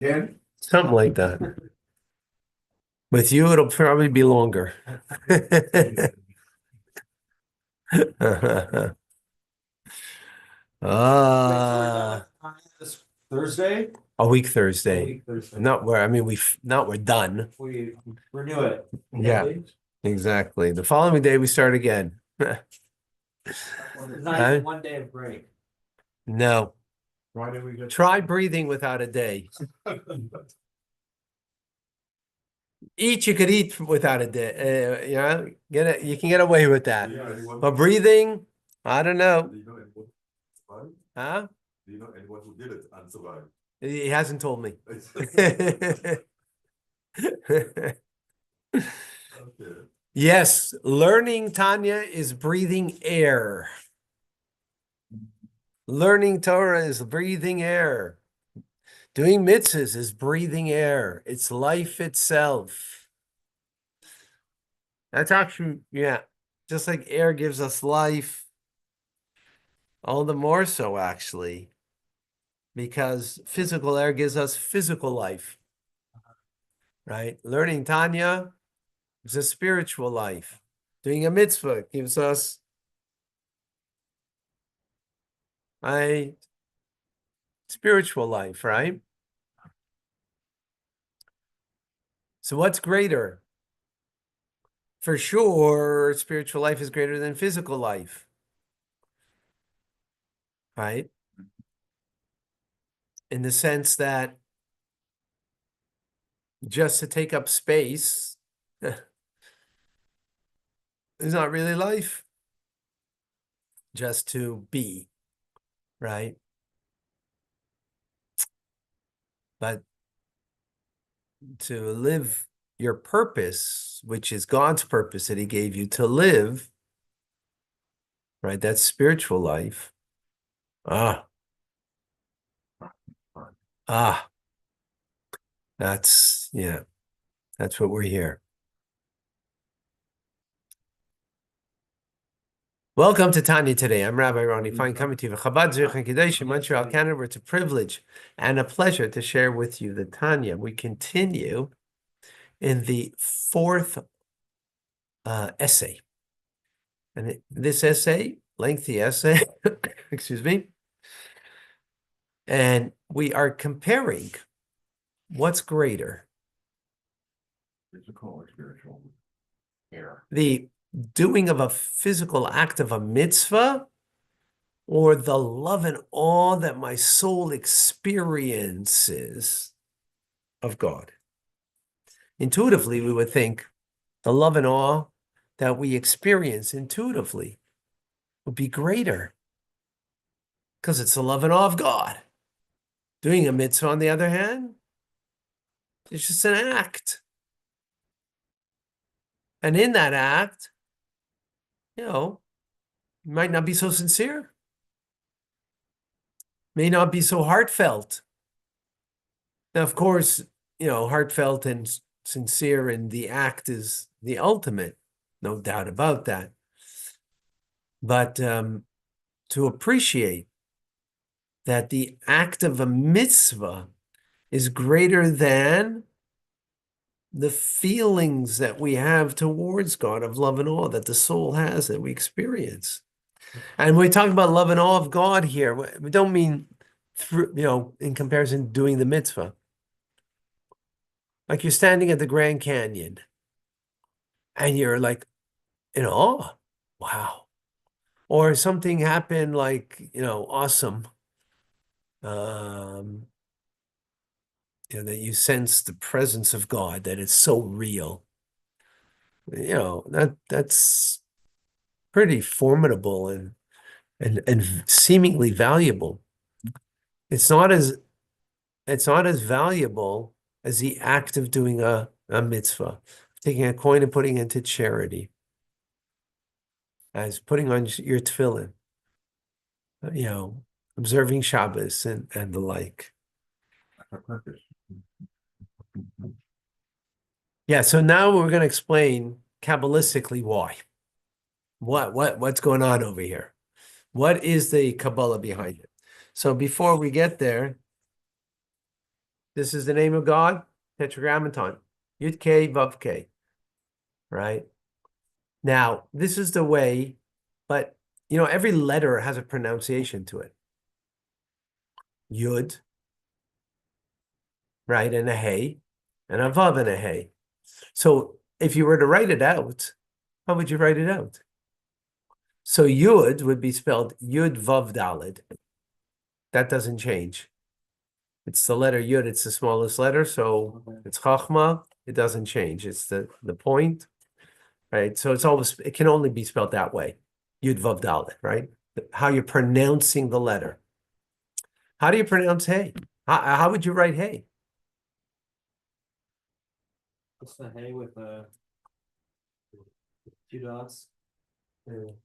Again? Something like that. With you, it'll probably be longer. Uh, This Thursday? a week A Thursday. week Thursday. Not where, I mean, not we're done. We renew it. Yeah, exactly. The following day we start again. There's Huh? not one day of break. No. Why did we get? Try breathing without a day. Eat, you could eat without a day. Get it. You can get away with that. But breathing, I don't know. Do you know anyone who survived? Huh? Do you know anyone who did it and survived? He hasn't told me. Okay. Yes, learning Tanya is breathing air. Learning Torah is breathing air. Doing mitzvahs is breathing air. It's life itself. That's actually, yeah, just like air gives us life, all the more so actually, because physical air gives us physical life, right? Learning Tanya is a spiritual life. Doing a mitzvah gives us a spiritual life, right? So what's greater? For sure, spiritual life is greater than physical life, right? In the sense that just to take up space is not really life, just to be, right? But to live your purpose, which is God's purpose that he gave you to live, right? That's spiritual life. Ah, ah, yeah, that's what we're here. Welcome to Tanya today. I'm Rabbi Ronnie Fine, coming to you from Chabad Zurich and Kadesh in Montreal, Canada, where it's a privilege and a pleasure to share with you the Tanya. We continue in the fourth essay. And this essay, lengthy essay, excuse me, and we are comparing what's greater, Physical or spiritual air. the doing of a physical act of a mitzvah or the love and awe that my soul experiences of God. Intuitively, we would think the love and awe that we experience intuitively would be greater because it's the love and awe of God. Doing a mitzvah, on the other hand, it's just an act. And in that act, you might not be so sincere, may not be so heartfelt. Now, of course, heartfelt and sincere in the act is the ultimate, no doubt about that. But to appreciate that the act of a mitzvah is greater than the feelings that we have towards God of love and awe that the soul has, that we experience. And we're talking about love and awe of God here. We don't mean through, in comparison to doing the mitzvah. Like you're standing at the Grand Canyon and you're like in awe. Wow. Or something happened like, awesome. That you sense the presence of God, that it's so real. That's pretty formidable and seemingly valuable. It's not as valuable as the act of doing a mitzvah, taking a coin and putting it into charity, as putting on your tefillin, observing Shabbos and the like. Yeah, so now we're going to explain Kabbalistically why. What's going on over here? What is the Kabbalah behind it? So before we get there, This is the name of God, Tetragrammaton. Yud K Vav K. Right? Now, this is the way, but every letter has a pronunciation to it. Yud, right, and a Hey, and a Vav and a Hey. So if you were to write it out, how would you write it out? So Yud would be spelled Yud Vav Dalid. That doesn't change. It's the letter Yud, it's the smallest letter, so it's Chachma, it doesn't change. It's the point, right? So it can only be spelled that way. Yud Vav Dalid, right? How you're pronouncing the letter. How do you pronounce Hey? How would you write Hey? What's the hay with two dots? In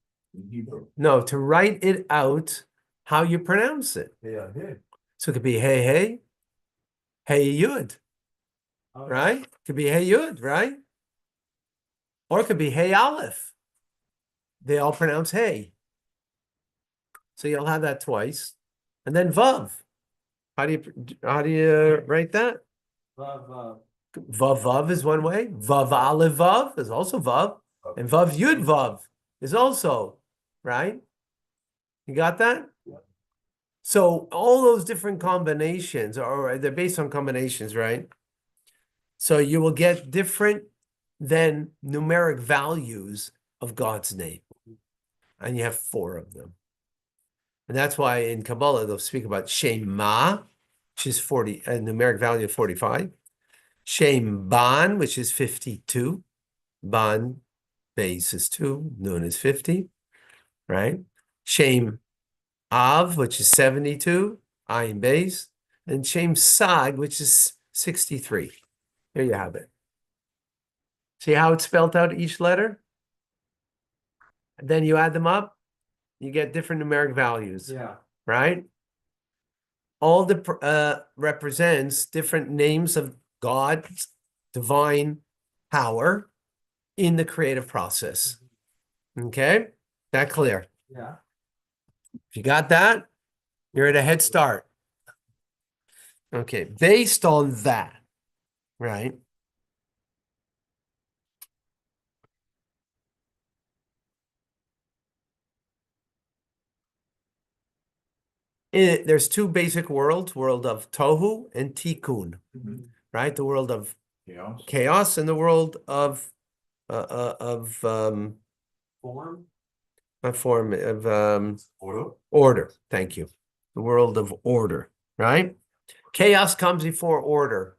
Hebrew. No, to write it out, how you pronounce it. Yeah, yeah. So it could be Hey Hey, Hey Yud, Oh, right? It could be Hey Yud, right? Or it could be Hey Aleph. They all pronounce Hey. So you'll have that twice. And then Vav. How do you write that? Vav, Vav Vav is one way. Vav Aleph Vav is also Vav. And Vav Yud Vav is also, right? You got that? Yeah. So all those different combinations, or they're based on combinations, right? So you will get different than numeric values of God's name. And you have 4 of them. And that's why in Kabbalah, they'll speak about Shema, which is 40, a numeric value of 45. Shem Ban, which is 52. Ban base is 2, Nun is 50, right? Shem Av, which is 72, Ayin base, and Shem Sag, which is 63. There you have it. See how it's spelled out each letter? And then you add them up, you get different numeric values, yeah. right? All the represents different names of God's divine power in the creative process. Okay? That clear? Yeah. If you got that, you're at a head start. Okay, based on that, right? There's 2 basic worlds, world of Tohu and Tikkun, Mhm. right? The world of Chaos. chaos and the world of Form. a form of Order. order. Thank you. The world of order, right? Chaos comes before order.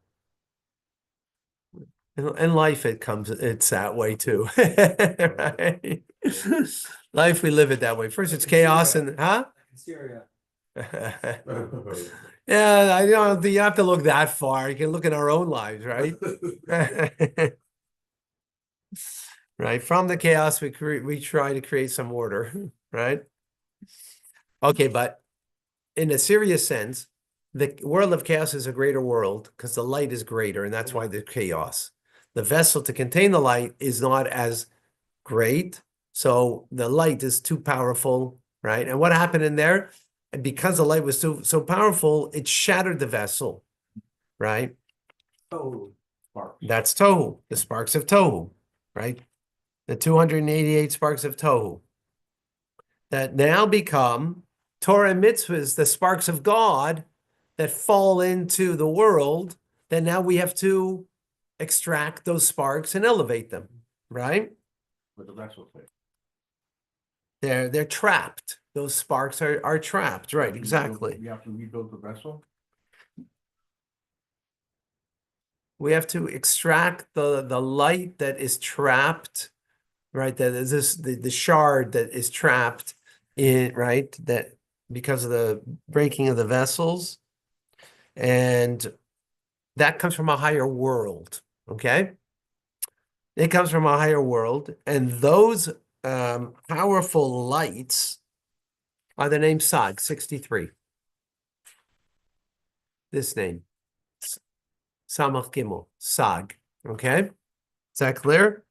In life, it's that way too. Right? Life, we live it that way. First, it's chaos and, huh? Syria. Yeah, I don't think you have to look that far. You can look at our own lives, right? Right. From the chaos, we try to create some order, right? Okay, but in a serious sense, the world of chaos is a greater world because the light is greater, and that's why there's chaos. The vessel to contain the light is not as great, so the light is too powerful, right? And what happened in there? And because the light was so powerful, it shattered the vessel, right? Oh, Sparks. That's Tohu, the sparks of Tohu, right? The 288 sparks of Tohu that now become Torah and mitzvahs, the sparks of God that fall into the world, then now we have to extract those sparks and elevate them, right? With the vessel thing. They're trapped. Those sparks are trapped, right? Exactly. We have to rebuild the vessel. We have to extract the light that is trapped, right? That is the shard that is trapped in, right? That because of the breaking of the vessels, and that comes from a higher world. Okay, it comes from a higher world, and those powerful lights are the name Sag 63. This name. Samach Gimel, Sag. Okay? Is that clear?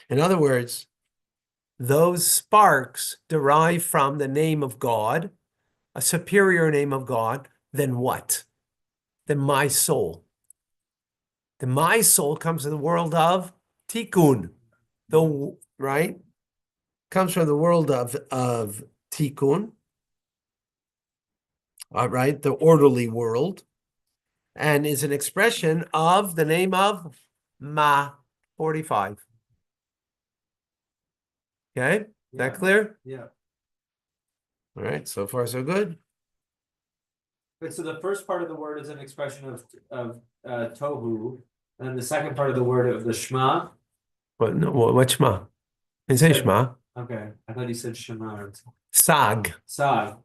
In other words, those sparks derive from the name of God, a superior name of God, then what? than my soul. The my soul comes from the world of tikkun, right? Comes from the world of tikkun, all right, the orderly world, and is an expression of the name of Ma 45. Okay, Yeah. that clear? Yeah. All right, so far so good. But so the first part of the word is an expression of tohu, and the second part of the word of the Shema. What no, what Shema? Didn't say Shema. Okay, I thought you said Shema. Sag. Sag.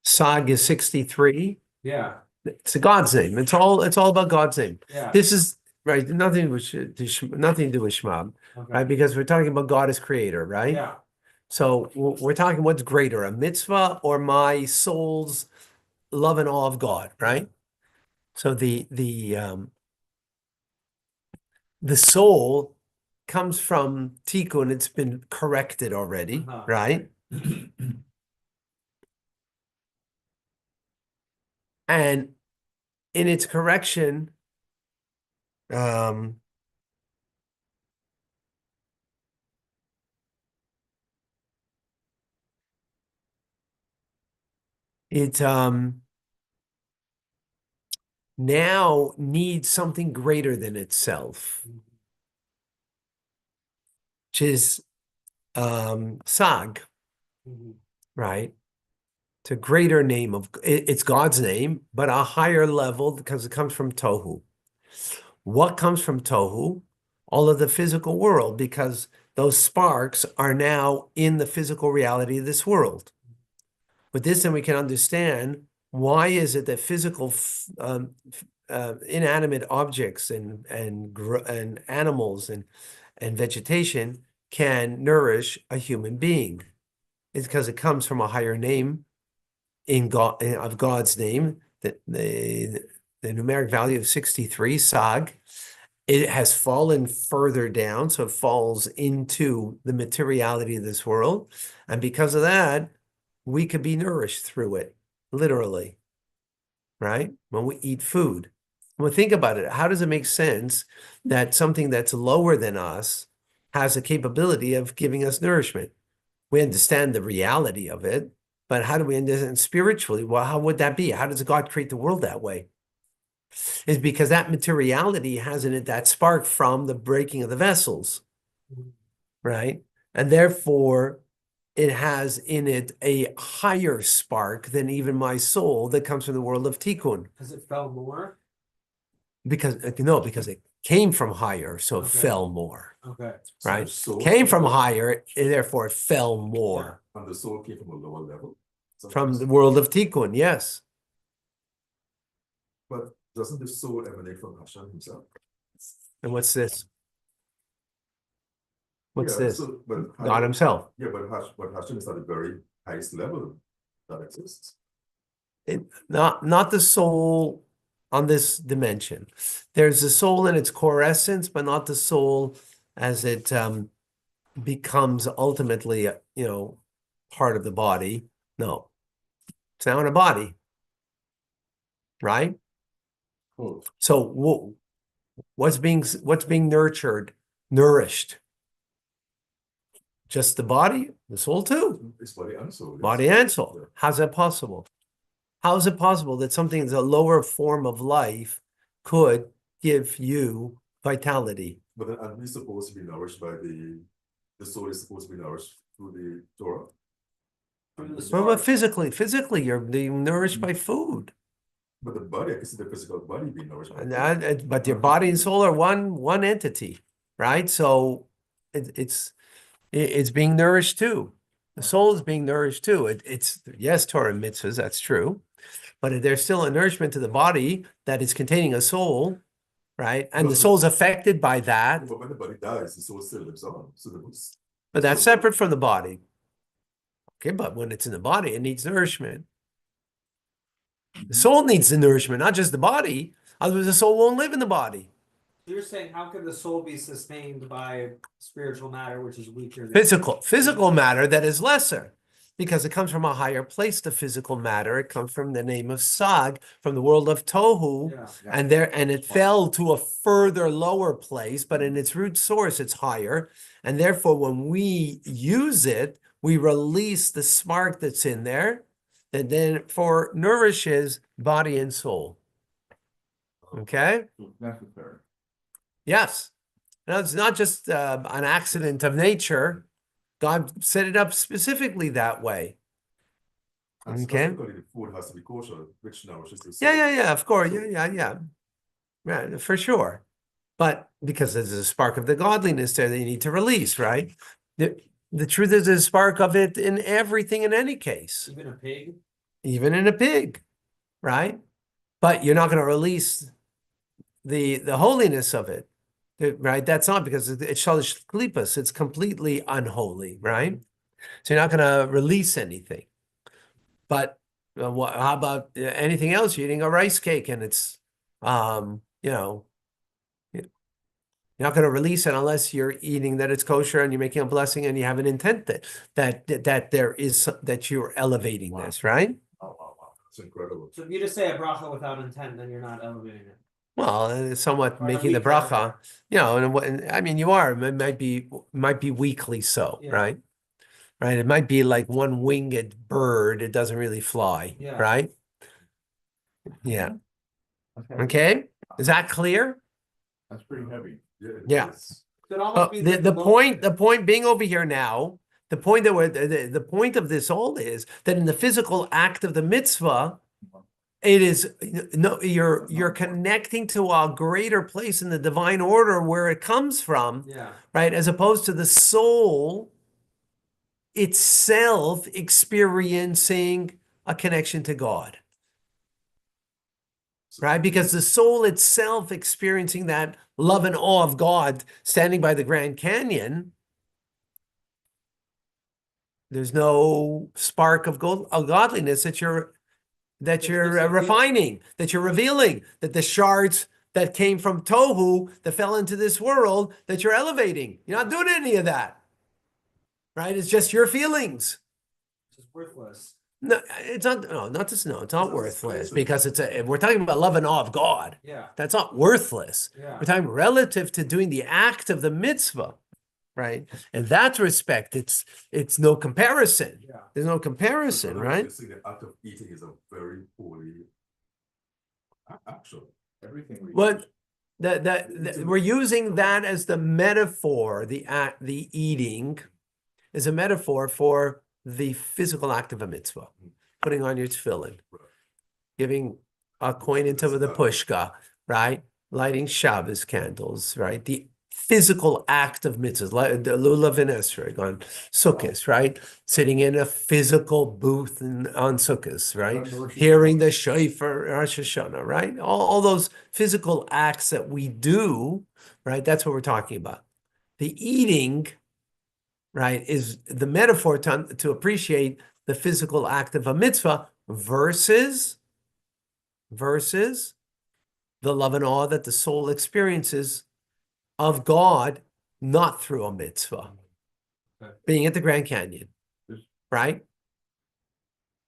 Sag is 63. Yeah. It's a God's name. It's all about God's name. Yeah. This is right, nothing nothing to do with Shema, Okay. right? Because we're talking about God as creator, right? Yeah. So we're talking what's greater, a mitzvah or my soul's love and awe of God, right? So the soul comes from tikkun. It's been corrected already, Uh-huh. right? And in its correction, it now needs something greater than itself, which is sag, Mhm. right? It's a greater name of it's God's name, but a higher level because it comes from tohu. What comes from tohu? All of the physical world, because those sparks are now in the physical reality of this world. With this, then we can understand why is it that physical inanimate objects and animals and vegetation can nourish a human being. It's because it comes from a higher name in God of God's name, that the numeric value of 63, Sag. It has fallen further down, so it falls into the materiality of this world. And because of that, we could be nourished through it, literally, right? When we eat food. Well, think about it. How does it make sense that something that's lower than us has a capability of giving us nourishment? We understand the reality of it, but how do we understand spiritually? Well, how would that be? How does God create the world that way? Is because that materiality has in it that spark from the breaking of the vessels, right? And therefore, it has in it a higher spark than even my soul that comes from the world of tikkun. Because it fell more. Because because it came from higher, so it Okay. fell more, Okay. right? So Came from higher, and therefore it fell more and the soul came from a lower level. from Sometimes. the world of tikkun. Yes. But doesn't the soul emanate from Hashem himself? And what's this? What's Yeah, this? so, but God himself. Yeah, but Hashem is at the very highest level that exists. Not the soul on this dimension. There's the soul in its core essence, but not the soul as it becomes ultimately, part of the body. No, it's now in a body, right? Oh, So what's being nourished? Just the body, the soul too. it's body and soul. yes. Body and soul. Yeah. How's that possible? How is it possible that something that's a lower form of life could give you vitality? But then aren't we supposed to be nourished by the soul is supposed to be nourished through the Torah? Through the Well, but spark. physically, you're being nourished by food. But the body, I can see the physical body being nourished by And food. but your body and soul are one entity, right? So it's being nourished too. The soul is being nourished too. It's yes, Torah and mitzvahs, that's true, but there's still a nourishment to the body that is containing a soul, right? And the soul's affected by that, But when the body dies, the soul still lives on. So but that's separate from the body. Okay, but when it's in the body, it needs nourishment. The soul needs the nourishment, not just the body. Otherwise, the soul won't live in the body. So you're saying, how can the soul be sustained by spiritual matter, which is weaker than Physical matter that is lesser. because it comes from a higher place, the physical matter. It comes from the name of Sag, from the world of Tohu, Yeah. and it fell to a further lower place, but in its root source, it's higher. And therefore, when we use it, we release the spark that's in there, that then for nourishes body and soul. Okay? Necessary. Yes. Now, it's not just an accident of nature. God set it up specifically that way. And Okay. specifically, the food has to be kosher, which nourishes the Yeah, soul. yeah, of course. So- Yeah. Right, for sure. But because there's a spark of the godliness there that you need to release, right? The truth is there's a spark of it in everything in any case, Even a pig. even in a pig, right? But you're not going to release the holiness of it, right? That's not because it's shalish klipas. It's completely unholy, right? So you're not going to release anything. But how about anything else? You're eating a rice cake and it's, you're not going to release it unless you're eating that it's kosher and you're making a blessing and you have an intent that there is that you're elevating this, right? Wow, wow, wow. That's incredible. So if you just say a bracha without intent, then you're not elevating it. Well, it's somewhat Or making the weekly. bracha, and I mean you are. It might be weakly so, Yeah. right? Right. It might be like one winged bird. It doesn't really fly, Yeah. right? Yeah. Okay. Okay. Is that clear? That's pretty heavy. Yeah. Yes. So it almost means like The point being over here now, the point that the point of this all is that in the physical act of the mitzvah, it is you're connecting to a greater place in the divine order where it comes from, Yeah. right? As opposed to the soul itself experiencing a connection to God. Right? Because the soul itself experiencing that love and awe of God standing by the Grand Canyon, there's no spark of godliness that you're refining, that you're revealing, that the shards that came from Tohu that fell into this world that you're elevating. You're not doing any of that. Right? It's just your feelings. It's just worthless. No, it's not. No, not just no. It's not It's worthless expensive. because we're talking about love and awe of God. Yeah. That's not worthless. Yeah. We're talking relative to doing the act of the mitzvah, right? In that respect, it's no comparison. Yeah. There's no comparison, right? You see, the act of eating is a very holy action. Everything we. But we're using that as the metaphor. The eating is a metaphor for the physical act of a mitzvah, putting on your tefillin, giving a coin into the pushka, right? Lighting Shabbos candles, right? The physical act of mitzvahs, like the lulav and esrog on Sukkot, right? Sitting in a physical booth on Sukkot, right? Hearing the shofar, Rosh Hashanah, right? All those physical acts that we do, right? That's what we're talking about. The eating, right, is the metaphor to appreciate the physical act of a mitzvah versus the love and awe that the soul experiences of God, not through a mitzvah. Okay. Being at the Grand Canyon, right?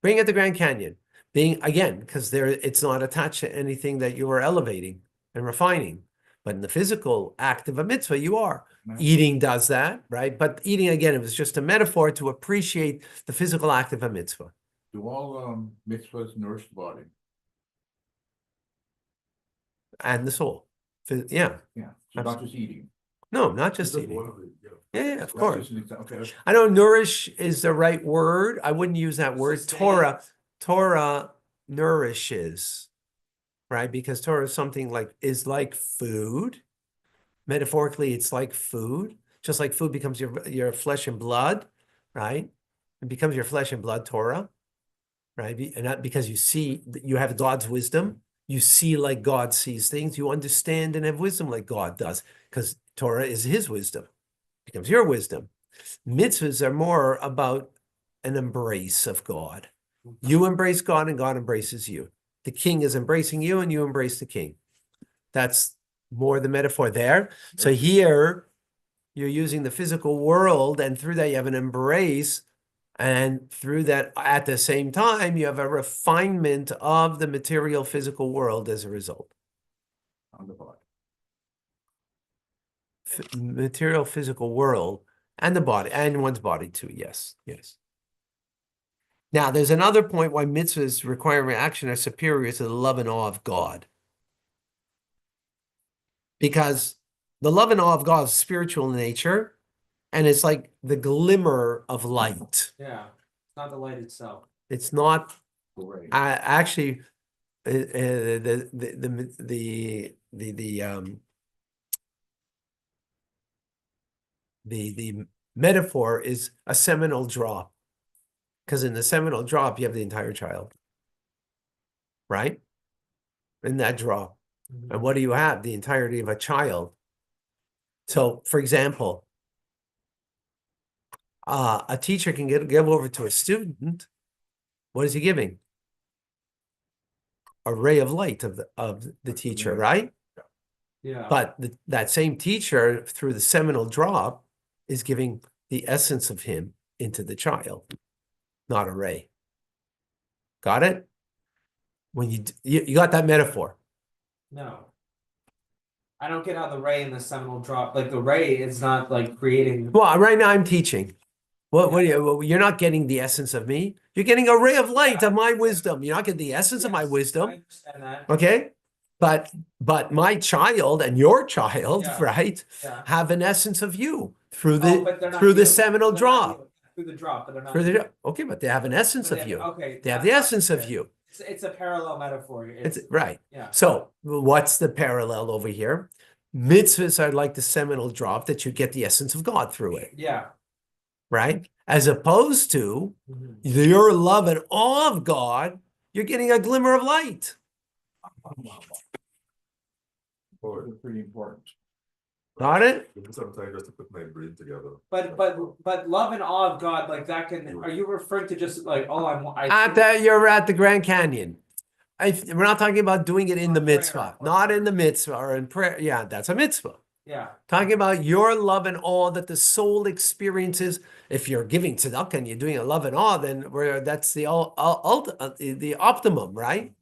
Being at the Grand Canyon, being again, because it's not attached to anything that you are elevating and refining. But in the physical act of a mitzvah, you are. Eating does that, right? But eating, again, it was just a metaphor to appreciate the physical act of a mitzvah. Do all mitzvahs nourish the body? And the soul. Yeah. Yeah, so not just eating. No, not just Just eating. one of the, Yeah, of That's course. just an example. Okay. I know nourish is the right word. I wouldn't use that word. Sustain. Torah nourishes, right? Because Torah is something is like food. Metaphorically, it's like food. Just like food becomes your flesh and blood, right? It becomes your flesh and blood, Torah, right? And not because you have God's wisdom. You see like God sees things. You understand and have wisdom like God does, because Torah is his wisdom. Becomes your wisdom. Mitzvahs are more about an embrace of God. You embrace God and God embraces you. The king is embracing you and you embrace the king. That's more the metaphor there. So here you're using the physical world, and through that you have an embrace And through that, at the same time, you have a refinement of the material physical world as a result. On the body. Material physical world and the body and one's body too. Yes, yes. Now, there's another point why mitzvahs requiring action are superior to the love and awe of God. Because the love and awe of God is spiritual in nature, and it's like the glimmer of light. Yeah, it's not the light itself. It's not Great. actually the metaphor is a seminal drop, because in the seminal drop you have the entire child, right? In that drop, Mhm. and what do you have? The entirety of a child. So, for example, a teacher can give over to a student. What is he giving? A ray of light of the teacher, right? Yeah. But that same teacher, through the seminal drop, is giving the essence of him into the child, not a ray. Got it? When you got that metaphor. No. I don't get how the ray and the seminal drop, like the ray is not like creating. Well, right now I'm teaching. You're not getting the essence of me. You're getting a ray of light of my wisdom. You're not getting the essence of my Yes, I wisdom. understand that. Okay? But my child and your child, Yeah. right, Yeah. have an essence of you through But they're the not through the you. seminal They're not drop. you. Through the drop, but they're not. Through you. okay, but they have an essence But of they- you. Okay. They have the essence of okay. you. It's a parallel metaphor. It's right. Yeah. So what's the parallel over here? Mitzvahs are like the seminal drop that you get the essence of God through it, Yeah. right? As opposed to Mhm. your love and awe of God, you're getting a glimmer of light. Or It's pretty important. Got it? give me some time just to put my brain together. But love and awe of God, like that can. Are you referring to just like You're at the Grand Canyon. We're not talking about doing it in the Prayer. mitzvah, not in the mitzvah or in prayer. Yeah, that's a mitzvah. Yeah. Talking about your love and awe that the soul experiences. If you're giving tzedakah and you're doing a love and awe, then that's the the optimum, right?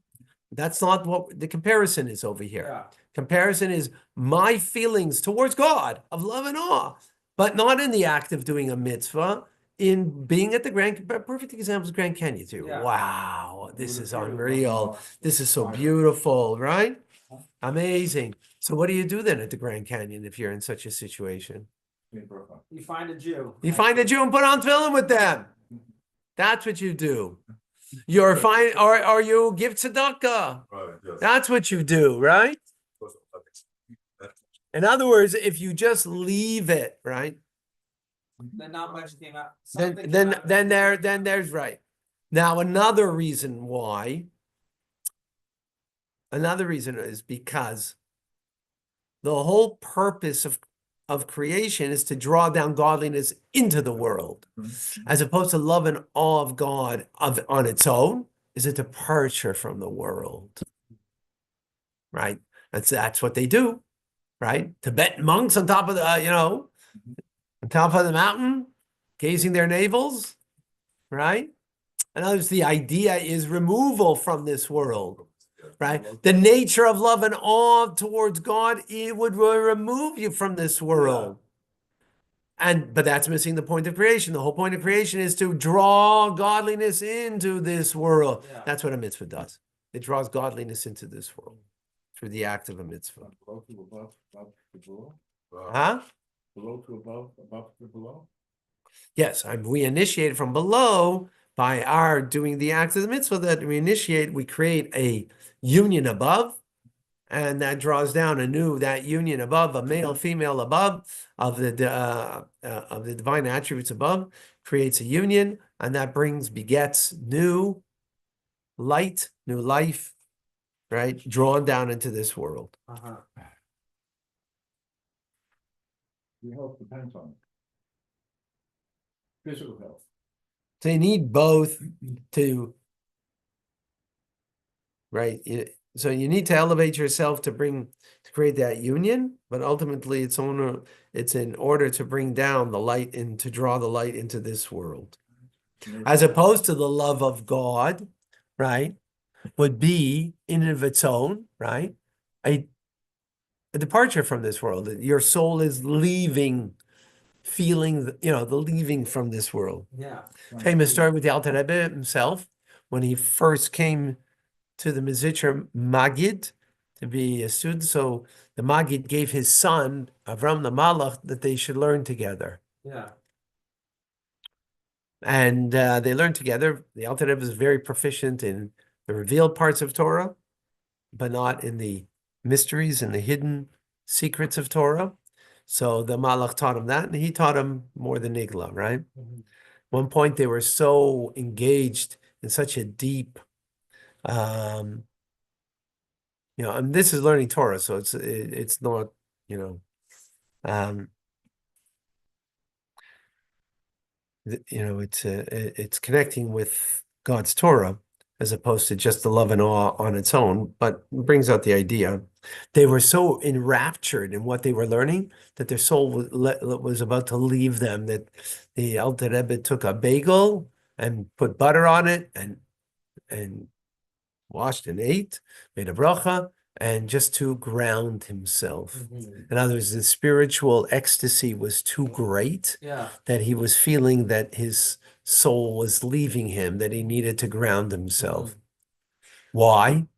That's not what the comparison is over here. Yeah. Comparison is my feelings towards God of love and awe, but not in the act of doing a mitzvah, in being at the perfect example is Grand Canyon too. Yeah. Wow, this is Beautiful. unreal. This is so beautiful, right? Amazing. So what do you do then at the Grand Canyon if you're in such a situation? You find a Jew. You find a Jew and put on tefillin with them. That's what you do. You're fine, or you give tzedakah. Right, yes. That's what you do, right? In other words, if you just leave it, right? Then not much came out. Then Something then came out. then there's right. Now another reason why. Another reason is because the whole purpose of creation is to draw down godliness into the world, as opposed to love and awe of God on its own is a departure from the world, right? That's what they do, right? Tibetan monks on top of the on top of the mountain, gazing their navels, right? In other words, the idea is removal from this world. Right? The nature of love and awe towards God, it would remove you from this world. But that's missing the point of creation. The whole point of creation is to draw godliness into this world. Yeah. That's what a mitzvah does. It draws godliness into this world through the act of a mitzvah. Below to above, above to below. Huh? Below to above, above to below. Yes, we initiate from below by our doing the act of the mitzvah that we initiate. We create a union above, and that draws down that union above, a male, female above of the divine attributes above, creates a union, and that begets new light, new life, right? Drawn down into this world. Uh-huh. Your health depends on it. Physical health. So you need both to, right? So you need to elevate yourself to create that union, but ultimately it's in order to bring down the light and to draw the light into this world. as opposed to the love of God, right, would be in and of its own, right, a departure from this world. Your soul is leaving, feeling, the leaving from this world. Yeah. Famous story with the Alter Rebbe himself, when he first came to the Mizitcher Magid to be a student. So the Magid gave his son, Avram the Malach, that they should learn together. Yeah. And they learned together. The Alter Rebbe is very proficient in the revealed parts of Torah, but not in the mysteries and the hidden secrets of Torah. So the Malach taught him that, and he taught him more than Nigla, right? Mhm. One point they were so engaged in such a deep, and this is learning Torah, so it's not, um, it's connecting with God's Torah as opposed to just the love and awe on its own, but brings out the idea. They were so enraptured in what they were learning that their soul was about to leave them, that the Alter Rebbe took a bagel and put butter on it and washed and ate, made a bracha, and just to ground himself. Mhm. In other words, the spiritual ecstasy was too great Yeah. that he was feeling that his soul was leaving him, that he needed to ground himself. Why?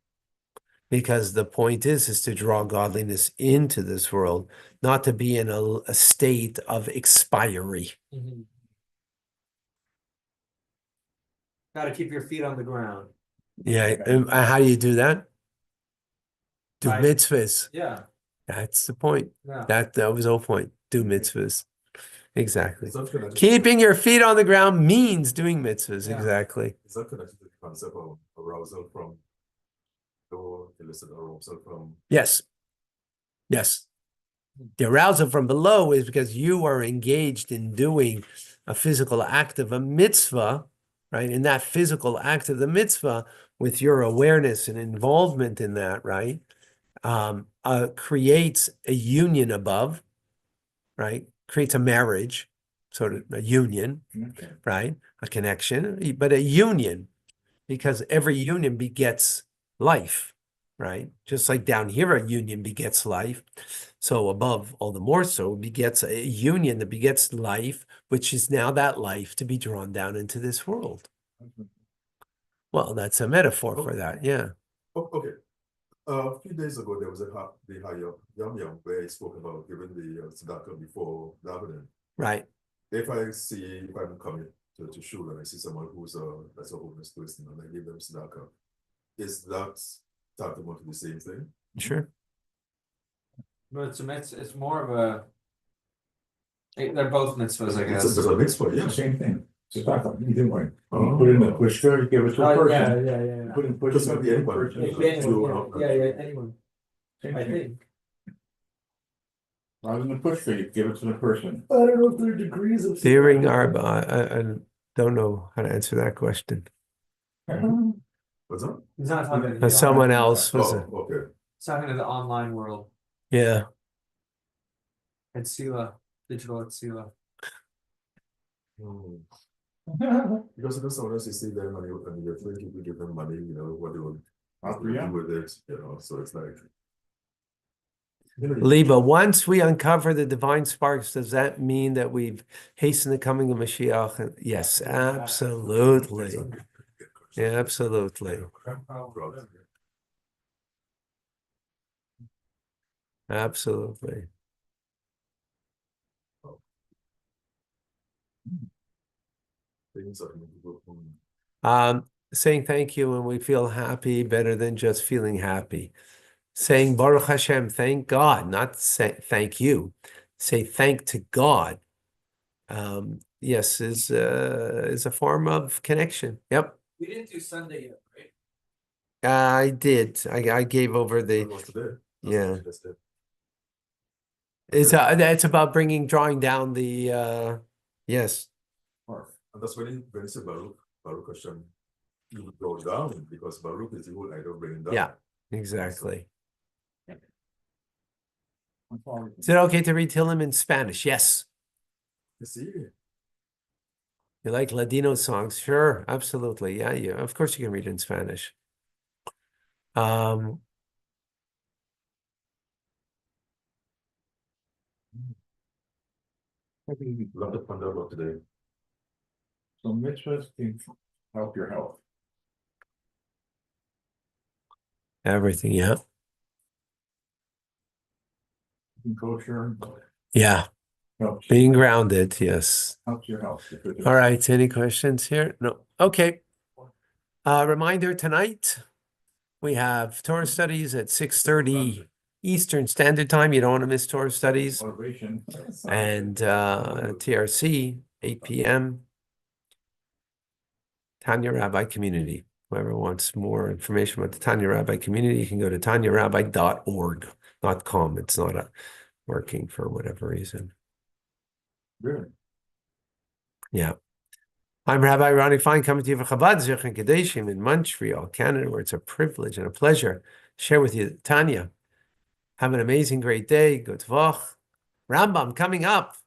Because the point is to draw godliness into this world, not to be in a state of expiry. Mhm. Got to keep your feet on the ground. Yeah, and how do you do that? Do Right. mitzvahs. Yeah. That's the point. Yeah. That was the whole point. Do mitzvahs. Exactly. Is that connected? Keeping your feet on the ground means doing mitzvahs. Yeah. Exactly. Is that connected to the concept of arousal from or illicit arousal from? Yes. Yes. The arousal from below is because you are engaged in doing a physical act of a mitzvah, right? In that physical act of the mitzvah, with your awareness and involvement in that, right? Creates a union above, right? Creates a marriage, sort of a union, Okay. right? A connection, but a union, because every union begets life, right? Just like down here, a union begets life. So above, all the more so, begets a union that begets life, which is now that life to be drawn down into this world. Well, that's a metaphor for that, yeah. Oh, okay. A few days ago, there was the Hayam Yam where I spoke about giving the tzedakah before davening. Right. If I'm coming to shul and I see someone that's a homeless person and I give them tzedakah, is that tantamount to the same thing? Sure. But it's more of a. They're both mitzvahs, I guess. It's a mitzvah, yeah. Same thing. It's not either way. Oh. You put in the pushka, you give it to a Oh, yeah, person. yeah, yeah. Put in Just pushka, not give it to a anybody. person. It can be anyone, yeah, anyone, Same I thing. think. Rather than the pushka, you give it to the person. I don't know if there are degrees of. Fearing our, I don't know how to answer that question. What's that? He's not talking to Someone else was, Oh, okay. He's talking to the online world. yeah. At Sila, digital at Sila. Hmm. Because someone else you see them and you think you give them money, what they will do with it, so it's like. Liba, once we uncover the divine sparks, does that mean that we've hastened the coming of Mashiach? Yes, absolutely. Yeah, absolutely. Absolutely. Saying thank you when we feel happy better than just feeling happy. Saying Baruch Hashem, thank God, not say thank you. Say thank to God. Yes, is a form of connection. Yep. We didn't do Sunday yet, right? I did. I gave over the. Yeah. It's about drawing down the. Yes. And that's when you say Baruch Hashem, you go down because Baruch is the whole idea of bringing down. Yeah. Exactly. Is it okay to read Tehillim in Spanish? Yes. You see, You like Ladino songs? Sure, absolutely. Yeah, yeah. Of course you can read in Spanish. Maybe Love to ponder about today. so mitzvahs can help your health. Everything, yeah. Kosher Yeah, helps, being grounded, yes. helps your health. Because All right, any questions here? No. Okay. Reminder tonight, we have Torah studies at 6:30 Eastern Standard Time. You don't want to miss Torah studies. motivation. And TRC, 8 p.m. Tanya Rabbi Community. Whoever wants more information about the Tanya Rabbi Community, you can go to tanyarabbi.org, not .com. It's not working for whatever reason. Really? Yeah. I'm Rabbi Ronnie Fine, coming to you from Chabad Zirchen Kadeshim in Montreal, Canada, where it's a privilege and a pleasure to share with you Tanya. Have an amazing, great day. Good Vach. Rambam coming up.